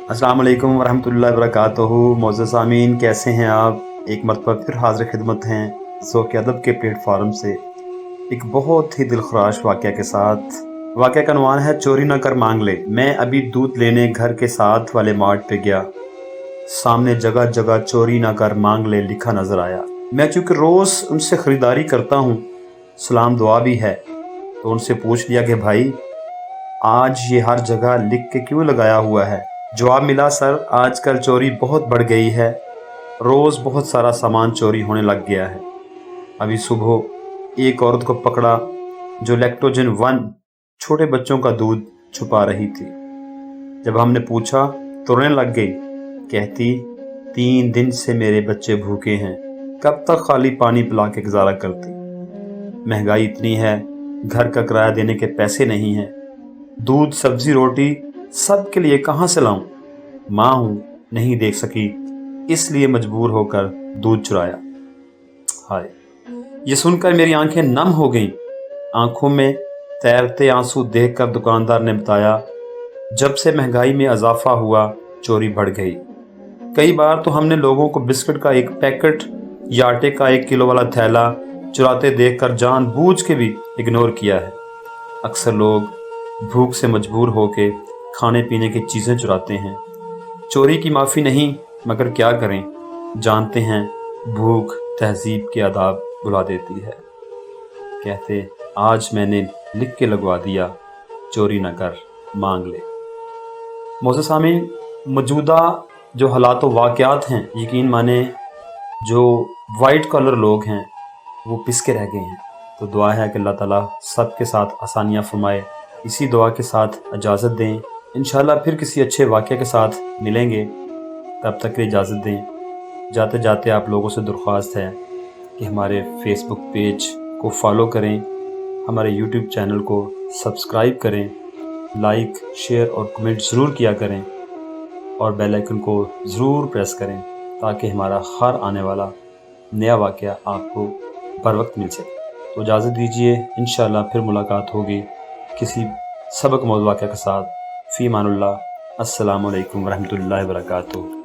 अस्सलाम वालेकुम वरहमतुल्लाहि वबरकातुहू। मोअज़्ज़ज़ सामीन, कैसे हैं आप? एक मरतबा फिर हाज़िर खिदमत हैं ज़ौक़ अदब के प्लेटफार्म से एक बहुत ही दिलखराश वाक़या के साथ। वाक़या का उन्वान है चोरी न कर मांग ले। मैं अभी दूध लेने घर के साथ वाले मार्ट पे गया, सामने जगह जगह चोरी न कर मांग ले लिखा नज़र आया। मैं चूँकि रोज़ उनसे ख़रीदारी करता हूँ, सलाम दुआ भी है, तो उनसे पूछ लिया कि भाई आज ये हर जगह लिख के क्यों लगाया हुआ है? जवाब मिला, सर आजकल चोरी बहुत बढ़ गई है, रोज़ बहुत सारा सामान चोरी होने लग गया है। अभी सुबह एक औरत को पकड़ा जो लैक्टोजन 1 छोटे बच्चों का दूध छुपा रही थी। जब हमने पूछा तो रोने लग गई, कहती 3 दिन से मेरे बच्चे भूखे हैं, कब तक खाली पानी पिला के गुजारा करती? महंगाई इतनी है, घर का किराया देने के पैसे नहीं हैं, दूध सब्जी रोटी सब के लिए कहाँ से लाऊं? माँ हूँ, नहीं देख सकी, इसलिए मजबूर होकर दूध चुराया। हाय, ये सुनकर मेरी आंखें नम हो गईं। आंखों में तैरते आंसू देखकर दुकानदार ने बताया, जब से महंगाई में इजाफा हुआ चोरी बढ़ गई। कई बार तो हमने लोगों को बिस्किट का एक पैकेट या आटे का 1 किलो वाला थैला चुराते देखकर जानबूझ के भी इग्नोर किया है। अक्सर लोग भूख से मजबूर होकर खाने पीने की चीज़ें चुराते हैं। चोरी की माफ़ी नहीं, मगर क्या करें, जानते हैं भूख तहजीब के आदाब भुला देती है। कहते आज मैंने लिख के लगवा दिया, चोरी न कर मांग ले। मोअज़्ज़ज़ सामीन, मौजूदा जो हालात व वाक़यात हैं, यकीन माने जो वाइट कॉलर लोग हैं वो पिस के रह गए हैं। तो दुआ है कि अल्लाह ताला सब के साथ आसानियाँ फरमाए। इसी दुआ के साथ इजाज़त दें, इंशाल्लाह फिर किसी अच्छे वाक़ये के साथ मिलेंगे। तब तक की इजाज़त दें। जाते जाते आप लोगों से दरख्वास्त है कि हमारे फेसबुक पेज को फॉलो करें, हमारे यूट्यूब चैनल को सब्सक्राइब करें, लाइक शेयर और कमेंट ज़रूर किया करें और बेल आइकन को ज़रूर प्रेस करें ताकि हमारा हर आने वाला नया वाक़या आपको बर वक्त मिल सके। तो इजाज़त दीजिए, इंशाल्लाह फिर मुलाकात होगी किसी सबक मौज़ूद वाक़या के साथ। फ़ी अमानुल्लाह। अस्सलामु अलैकुम वरहमतुल्लाहि वबरकातुहू।